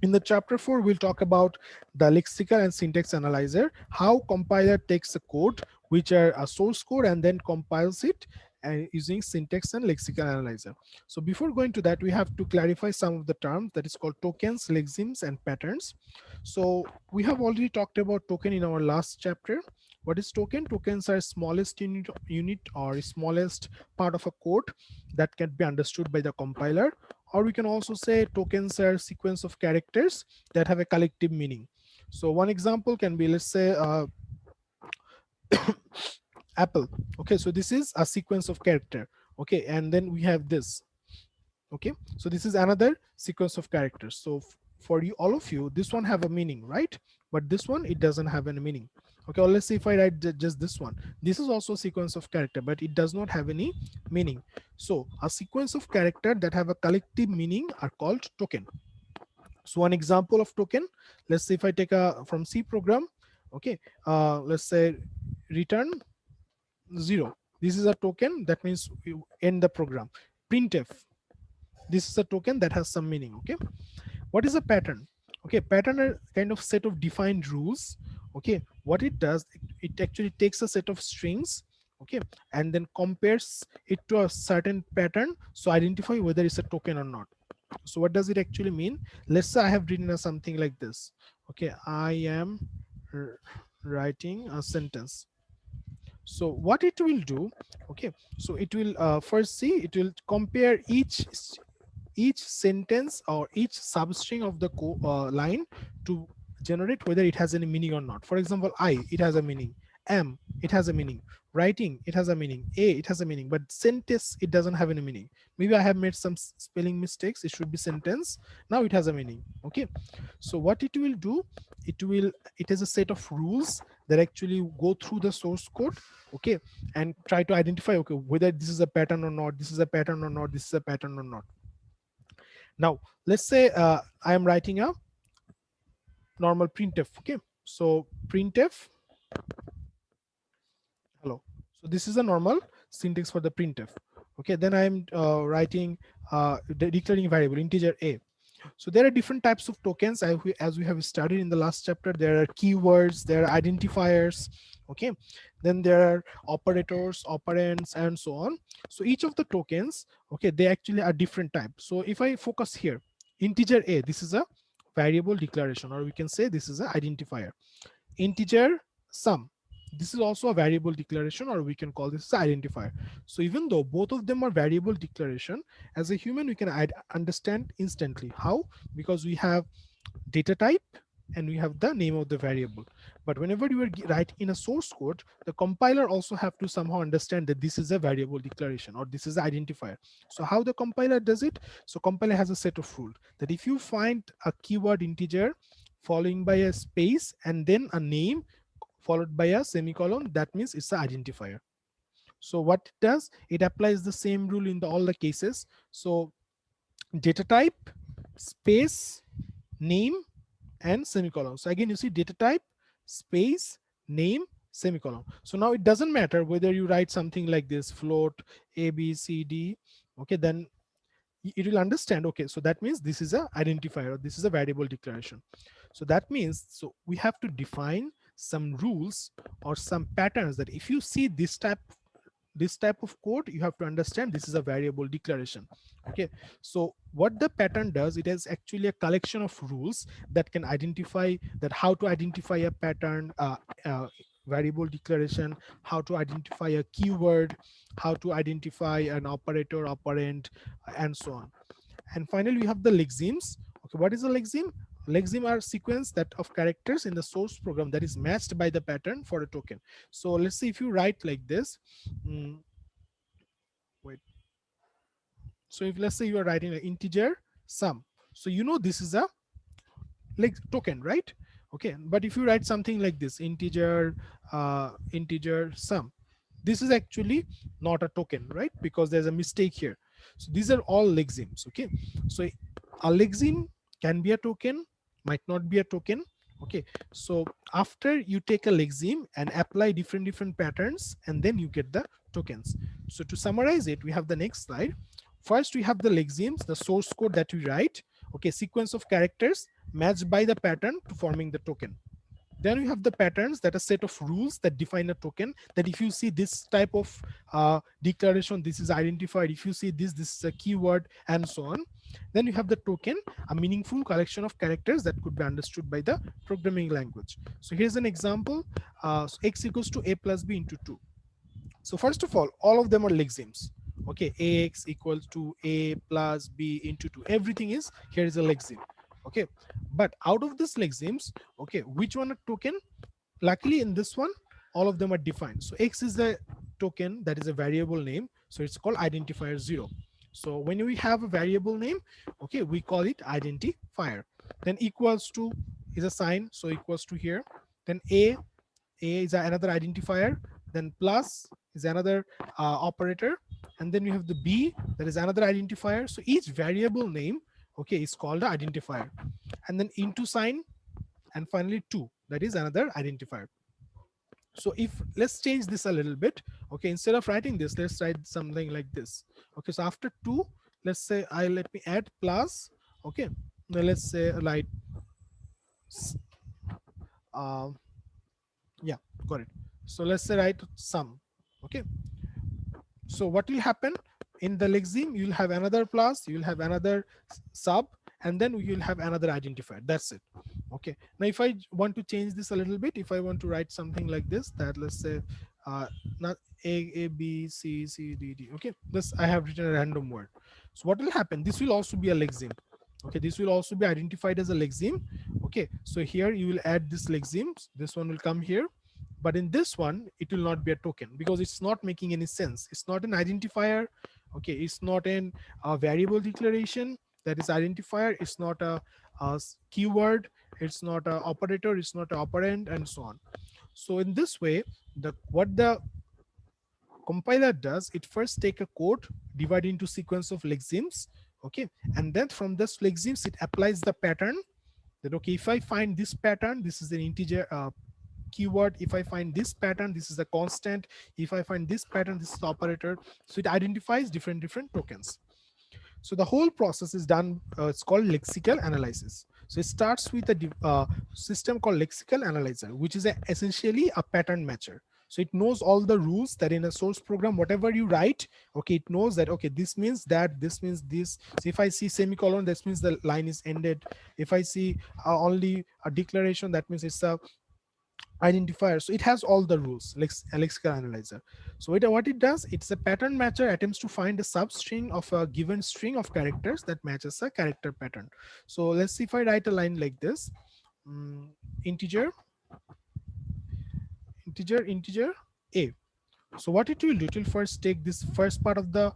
In the chapter 4, we'll talk about the lexical and syntax analyzer, how compiler takes a code, which are a source code, and then compiles it using syntax and lexical analyzer. So before going to that, we have to clarify some of the terms that is called tokens, lexemes, and patterns. So we have already talked about token in our last chapter. What is token? Tokens are smallest unit or smallest part of a code that can be understood by the compiler, or we can also say tokens are sequence of characters that have a collective meaning. So one example can be, let's say, apple. Okay, so this is a sequence of character. Okay, and then we have this. Okay, so this is another sequence of characters. So for you, all of you, this one have a meaning, right? But this one, it doesn't have any meaning. Okay, or let's say if I write just this one, this is also a sequence of character, but it does not have any meaning. So a sequence of character that have a collective meaning are called token. So one example of token, let's say if I take a from C program, okay, let's say return 0. This is a token that means you end the program. Printf, this is a token that has some meaning. Okay, what is a pattern? Okay, pattern are kind of set of defined rules. Okay, what it does, it actually takes a set of strings, okay, and then compares it to a certain pattern, so identify whether it's a token or not. So what does it actually mean? Let's say I have written something like this. Okay, I am writing a sentence. So what it will do, okay, so it will first see, it will compare each sentence or each substring of the line to generate whether it has any meaning or not. For example, I, it has a meaning. Am, it has a meaning. Writing, it has a meaning. A, it has a meaning. But sentence, it doesn't have any meaning. Maybe I have made some spelling mistakes. It should be sentence. Now it has a meaning. Okay, so what it will do, it has a set of rules that actually go through the source code, okay, and try to identify, okay, whether this is a pattern or not, this is a pattern or not, this is a pattern or not. Now let's say I am writing a normal printf. Okay, so printf hello. So this is a normal syntax for the printf. Okay, then I am writing declaring variable integer a. So there are different types of tokens, as we have studied in the last chapter. There are keywords, there are identifiers, okay, then there are operators, operands, and so on. So each of the tokens, okay, they actually are different types. So if I focus here, integer a, this is a variable declaration, or we can say this is an identifier. Integer sum, this is also a variable declaration, or we can call this identifier. So even though both of them are variable declaration, as a human we can understand instantly. How? Because we have data type and we have the name of the variable. But whenever you are writing in a source code, the compiler also have to somehow understand that this is a variable declaration or this is an identifier. So how the compiler does it? So compiler has a set of rules that if you find a keyword integer following by a space and then a name followed by a semicolon, that means it's an identifier. So what it does, it applies the same rule in all the cases. So data type, space, name, and semicolon. So again, you see data type, space, name, semicolon. So now it doesn't matter whether you write something like this, float a b c d, okay, then it will understand, okay, so that means this is a identifier, or this is a variable declaration. So that means, so we have to define some rules or some patterns that if you see this type of code, you have to understand this is a variable declaration. Okay, so what the pattern does, it is actually a collection of rules that can identify that how to identify a pattern, variable declaration, how to identify a keyword, how to identify an operator, operand, and so on. And finally we have the lexemes. Okay, what is a lexeme? Lexeme are sequence that of characters in the source program that is matched by the pattern for a token. So let's say if you write like this, wait, so if let's say you are writing an integer sum, so you know this is a like token, right? Okay, but if you write something like this, integer integer sum, this is actually not a token, right? Because there's a mistake here. So these are all lexemes. Okay, so a lexeme can be a token, might not be a token. Okay, so after you take a lexeme and apply different patterns, and then you get the tokens. So to summarize it, we have the next slide. First we have the lexemes, the source code that we write, okay, sequence of characters matched by the pattern to forming the token. Then we have the patterns, that a set of rules that define a token, that if you see this type of declaration, this is identified. If you see this is a keyword, and so on. Then you have the token, a meaningful collection of characters that could be understood by the programming language. So here's an example. So x equals to a plus b into 2. So first of all of them are lexemes. Okay, ax equals to a plus b into 2. Everything is here is a lexeme. Okay, but out of this lexemes, okay, which one a token? Luckily in this one, all of them are defined. So x is the token, that is a variable name. So it's called identifier 0. So when we have a variable name, okay, we call it identifier. Then equals to is a sign, so equals to here. Then a is another identifier. Then plus is another operator, and then we have the b, that is another identifier. So each variable name, okay, is called an identifier. And then into sign, and finally 2, that is another identifier. So if let's change this a little bit. Okay, instead of writing this, let's write something like this. Okay, so after 2, let's say let me add plus. Okay, now let's say like uh, yeah, got it. So let's say write sum. Okay, so what will happen in the lexeme? You'll have another plus, you'll have another sub, and then you'll have another identifier. That's it. Okay, now if I want to change this a little bit, if I want to write something like this, that let's say not a b c c d d. Okay, this I have written a random word. So what will happen? This will also be a lexeme. Okay, this will also be identified as a lexeme. Okay, so here you will add this lexemes, this one will come here, but in this one it will not be a token because it's not making any sense. It's not an identifier. Okay, it's not a variable declaration, that is identifier. It's not a keyword, it's not a operator, it's not an operand, and so on. So in this way, what the compiler does, it first take a code, divide into sequence of lexemes. Okay, and then from this lexemes it applies the pattern, that okay, if I find this pattern, this is an integer keyword. If I find this pattern, this is a constant. If I find this pattern, this is the operator. So it identifies different tokens. So the whole process is done, it's called lexical analysis. So it starts with a system called lexical analyzer, which is essentially a pattern matcher. So it knows all the rules that in a source program, whatever you write, okay, it knows that, okay, this means that, this means this. So if I see semicolon, that means the line is ended. If I see only a declaration, that means it's a identifier. So it has all the rules, lexical analyzer. So what it does, it's a pattern matcher, attempts to find a substring of a given string of characters that matches a character pattern. So let's see if I write a line like this. Integer a. So what it will do, it will first take this first part of the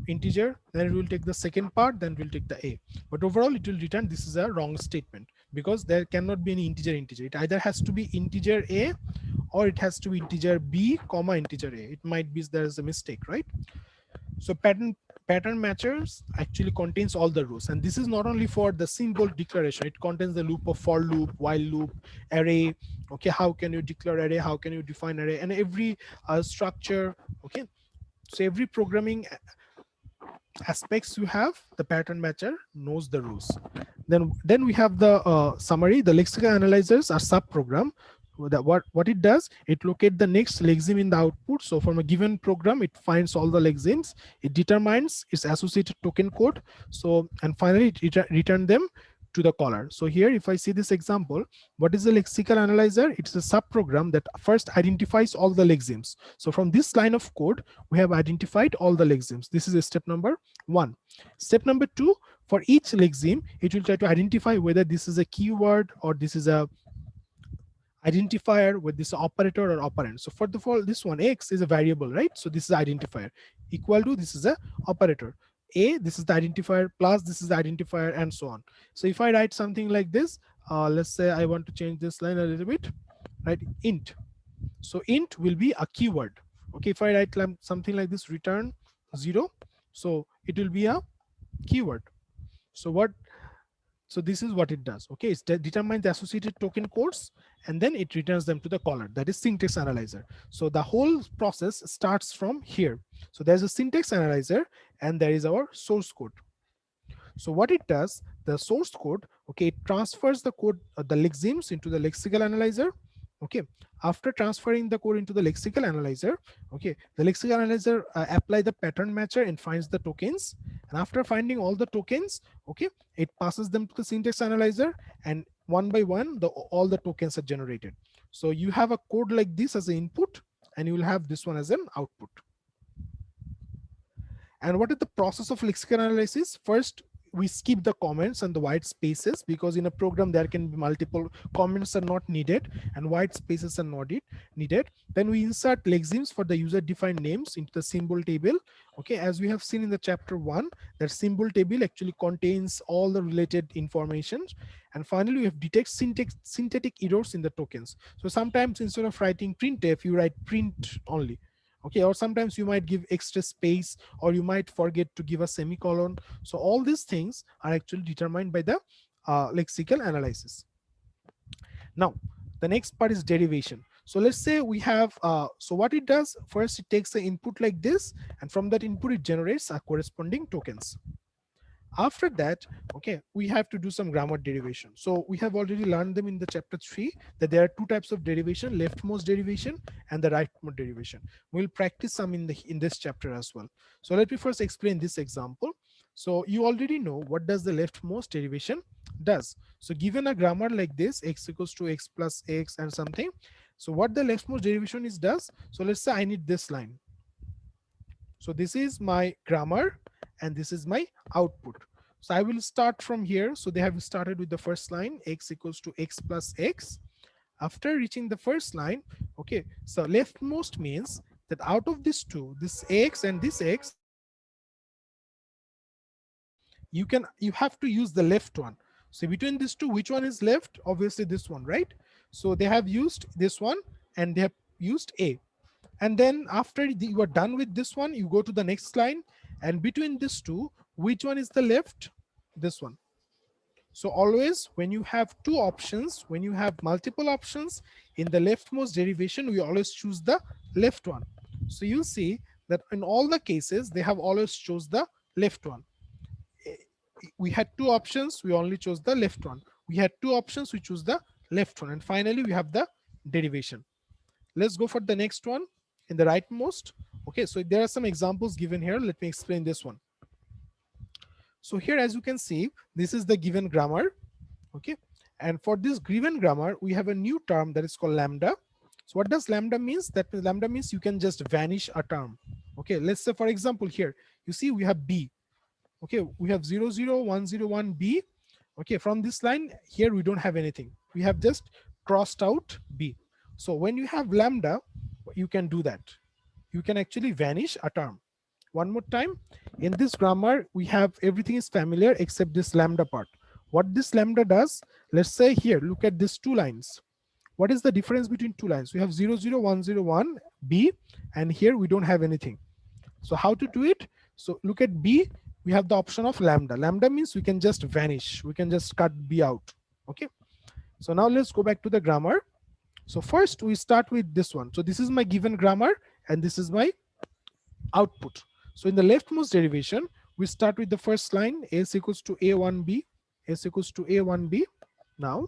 integer, then it will take the second part, then it will take the a. But overall it will return this is a wrong statement because there cannot be any integer. It either has to be integer a or it has to be integer b comma integer a. It might be there is a mistake, right? So pattern matchers actually contains all the rules, and this is not only for the symbol declaration. It contains the loop of for loop, while loop, array. Okay, how can you declare array, how can you define array, and every structure. Okay, so every programming aspects you have, the pattern matcher knows the rules. Then we have the summary. The lexical analyzers are sub program. That what it does, it locates the next lexeme in the output. So from a given program, it finds all the lexemes, it determines its associated token code, so and finally it return them to the caller. So here if I see this example, what is the lexical analyzer? It's a sub program that first identifies all the lexemes. So from this line of code, we have identified all the lexemes. This is a step number 1. Step number 2, for each lexeme, it will try to identify whether this is a keyword or this is a identifier with this operator or operand. So for the for this one, x is a variable, right? So this is identifier, equal to this is a operator, a, this is the identifier, plus this is the identifier, and so on. So if I write something like this, let's say I want to change this line a little bit, right? Int. So int will be a keyword. Okay, if I write something like this, return 0, so it will be a keyword. So this is what it does. Okay, it determines the associated token codes and then it returns them to the caller, that is syntax analyzer. So the whole process starts from here. So there's a syntax analyzer and there is our source code. So what it does, the source code, Okay, it transfers the code, the lexemes, into the lexical analyzer. Okay, after transferring the code into the lexical analyzer, okay, the lexical analyzer apply the pattern matcher and finds the tokens. And after finding all the tokens, okay, it passes them to the syntax analyzer, and one by one all the tokens are generated. So you have a code like this as an input, and you will have this one as an output. And what is the process of lexical analysis? First, we skip the comments and the white spaces, because in a program there can be multiple comments are not needed and white spaces are not needed. Then we insert lexemes for the user defined names into the symbol table. Okay, as we have seen in the chapter 1, that symbol table actually contains all the related information. And finally, we have detect synthetic errors in the tokens. So sometimes instead of writing printf, you write print only. Okay, or sometimes you might give extra space, or you might forget to give a semicolon. So all these things are actually determined by the lexical analysis. Now, the next part is derivation. So let's say we have, so what it does, first it takes the input like this, and from that input it generates a corresponding tokens. After that, okay, we have to do some grammar derivation. So we have already learned them in the chapter 3, that there are two types of derivation: leftmost derivation and the rightmost derivation. We'll practice some in this chapter as well. So let me first explain this example. So you already know what does the leftmost derivation does. So given a grammar like this, x equals to x plus x and something, so what the leftmost derivation is does, so let's say I need this line. So this is my grammar and this is my output. So I will start from here. So they have started with the first line, x equals to x plus x. After reaching the first line, okay, so leftmost means that out of these two, this x and this x, you have to use the left one. So between these two, which one is left? Obviously this one, right? So they have used this one and they have used a. And then after you are done with this one, you go to the next line, and between these two, which one is the left? This one. So always when you have two options, when you have multiple options in the leftmost derivation, we always choose the left one. So you see that in all the cases, they have always chose the left one. We had two options, we only chose the left one. We had two options, we choose the left one. And finally, we have the derivation. Let's go for the next one in the rightmost. Okay, so there are some examples given here. Let me explain this one. So here, as you can see, this is the given grammar. Okay, and for this given grammar, we have a new term that is called lambda. So what does lambda means? That means lambda means you can just vanish a term. Okay, let's say for example here, you see we have b. Okay, we have 00101b. Okay, from this line here we don't have anything. We have just crossed out b. So when you have lambda, you can do that. You can actually vanish a term. One more time, in this grammar, we have everything is familiar except this lambda part. What this lambda does, let's say here, look at these two lines. What is the difference between two lines? We have 00101b, and here we don't have anything. So how to do it? So look at b, we have the option of lambda. Lambda means we can just vanish. We can just cut b out. Okay. So now let's go back to the grammar. So first we start with this one. So this is my given grammar and this is my output. So in the leftmost derivation, we start with the first line, s equals to a1b, s equals to a1b. Now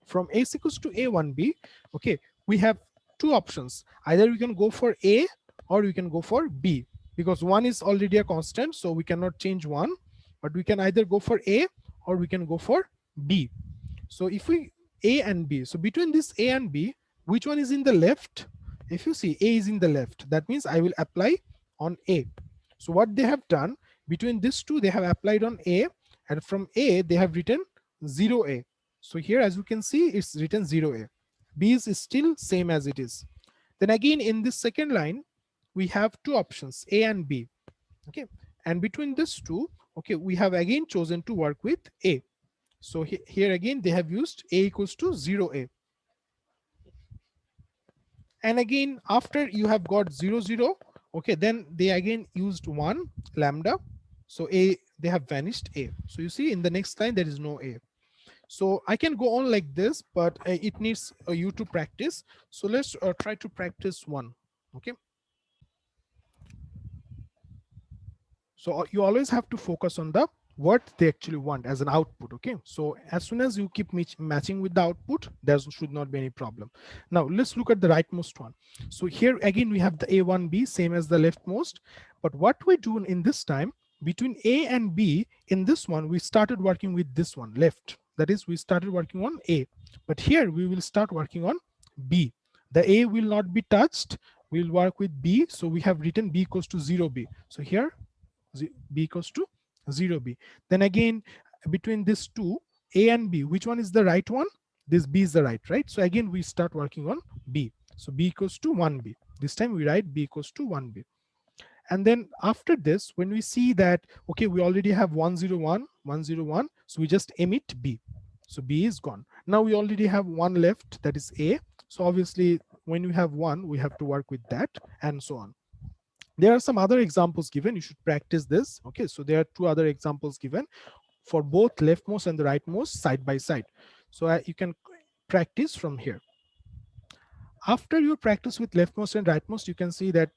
from s equals to a1b, okay, we have two options. Either we can go for a or we can go for b, because one is already a constant, so we cannot change one, but we can either go for a or we can go for b. So if we a and b, so between this a and b, which one is in the left? If you see a is in the left, that means I will apply on a. So what they have done, between these two, they have applied on a, and from a they have written 0a. So here, as you can see, it's written 0a. b is still same as it is. Then again in this second line, we have two options, a and b. Okay, and between these two, okay, we have again chosen to work with a. So here again they have used a equals to 0a. And again after you have got 0 0, okay, then they again used one lambda. So a, they have vanished a. So you see in the next line there is no a. So I can go on like this, but it needs you to practice. So let's try to practice one. Okay, so you always have to focus on the what they actually want as an output. Okay, so as soon as you keep matching with the output, there should not be any problem. Now let's look at the rightmost one. So here again we have the A1B, same as the leftmost, but what we do in this time, between A and B, in this one we started working with this one left, that is we started working on A, but here we will start working on B. The A will not be touched, we'll work with B. So we have written B equals to 0B. So here B equals to 0B. Then again, between these two, A and B, which one is the right one? This B is the right? So again, we start working on B. So B equals to 1B. This time we write B equals to 1B. And then after this, when we see that, okay, we already have 101, 101, so we just emit B. So B is gone. Now we already have one left, that is A. So obviously, when we have one, we have to work with that, and so on. There are some other examples given. You should practice this. Okay, so there are two other examples given for both leftmost and the rightmost side by side. So you can practice from here. After you practice with leftmost and rightmost, you can see that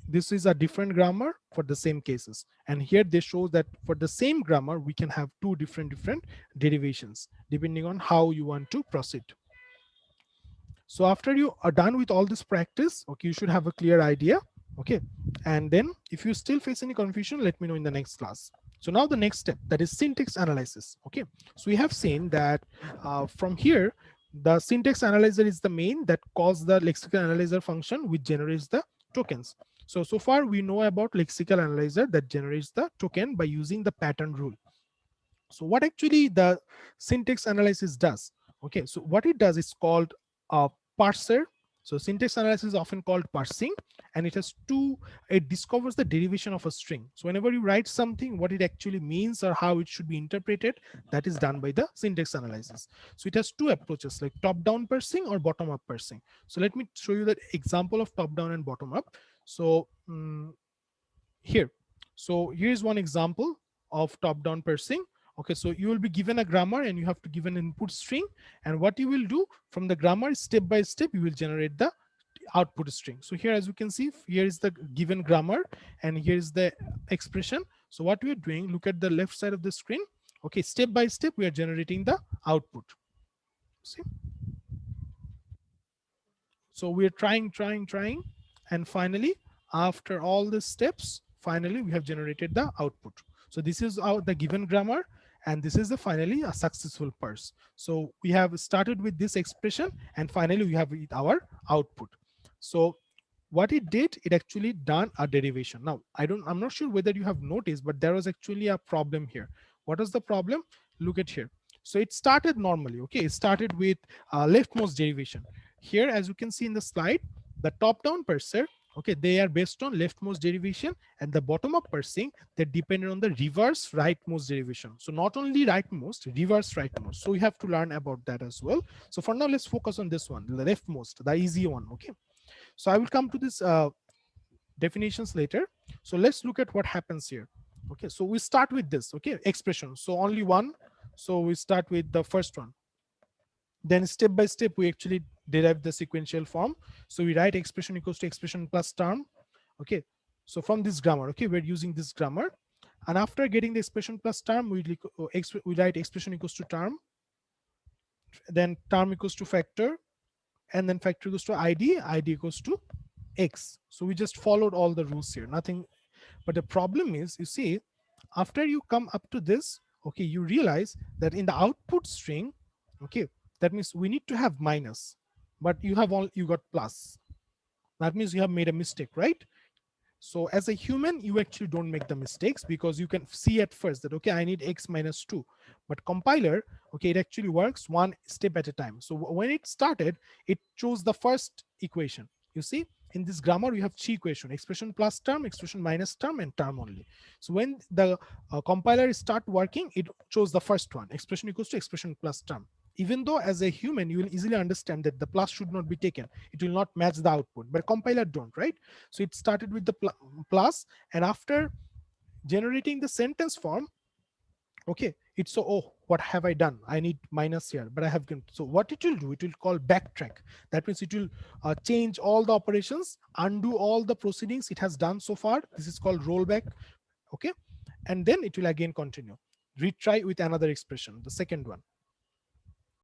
this is a different grammar for the same cases. And here they show that for the same grammar, we can have two different derivations depending on how you want to proceed. So after you are done with all this practice, okay, you should have a clear idea. Okay, and then if you still face any confusion, let me know in the next class. So now the next step, that is syntax analysis. Okay, so we have seen that from here, the syntax analyzer is the main that calls the lexical analyzer function, which generates the tokens. So far we know about lexical analyzer that generates the token by using the pattern rule. So what actually the syntax analysis does? Okay, so what it does is called a parser. So syntax analysis is often called parsing, and it discovers the derivation of a string. So whenever you write something, what it actually means or how it should be interpreted, that is done by the syntax analysis. So it has two approaches, like top-down parsing or bottom-up parsing. So let me show you the example of top-down and bottom-up. So here is one example of top-down parsing. Okay, so you will be given a grammar and you have to give an input string, and what you will do from the grammar, step by step, you will generate the output string. So here, as you can see, here is the given grammar and here is the expression. So what we are doing, look at the left side of the screen. Okay, step by step we are generating the output. See, so we are trying, and finally, after all the steps, finally we have generated the output. So this is the given grammar, and this is finally a successful parse. So we have started with this expression, and finally we have our output. So what it did, it actually done a derivation. Now I'm not sure whether you have noticed, but there was actually a problem here. What was the problem? Look at here. So it started normally. Okay, it started with leftmost derivation. Here, as you can see in the slide, the top-down parser, okay, they are based on leftmost derivation, and the bottom-up parsing, they're dependent on the reverse rightmost derivation. So not only rightmost, reverse rightmost. So we have to learn about that as well. So for now, let's focus on this one, the leftmost, the easy one. Okay, so I will come to this definitions later. So let's look at what happens here. Okay, so we start with this. Okay, expression. So only one. So we start with the first one. Then step by step, we actually derive the sequential form. So we write expression equals to expression plus term. Okay, so from this grammar, okay, we're using this grammar. And after getting the expression plus term, we write expression equals to term, then term equals to factor, and then factor equals to id equals to x. So we just followed all the rules here, nothing. But the problem is, you see, after you come up to this, okay, you realize that in the output string, okay, that means we need to have minus, but you got plus. That means you have made a mistake, right? So as a human, you actually don't make the mistakes, because you can see at first that, okay, I need x minus 2. But compiler, okay, it actually works one step at a time. So when it started, it chose the first equation. You see, in this grammar, we have three equation: expression plus term, expression minus term, and term only. So when the compiler start working, it chose the first one, expression equals to expression plus term. Even though as a human, you will easily understand that the plus should not be taken. It will not match the output, but compiler don't, right? So it started with the plus, and after generating the sentence form, okay, it's so, oh, what have I done? I need minus here, but I have. So what it will do, it will call backtrack. That means it will change all the operations, undo all the proceedings it has done so far. This is called rollback. Okay, and then it will again continue. Retry with another expression, the second one.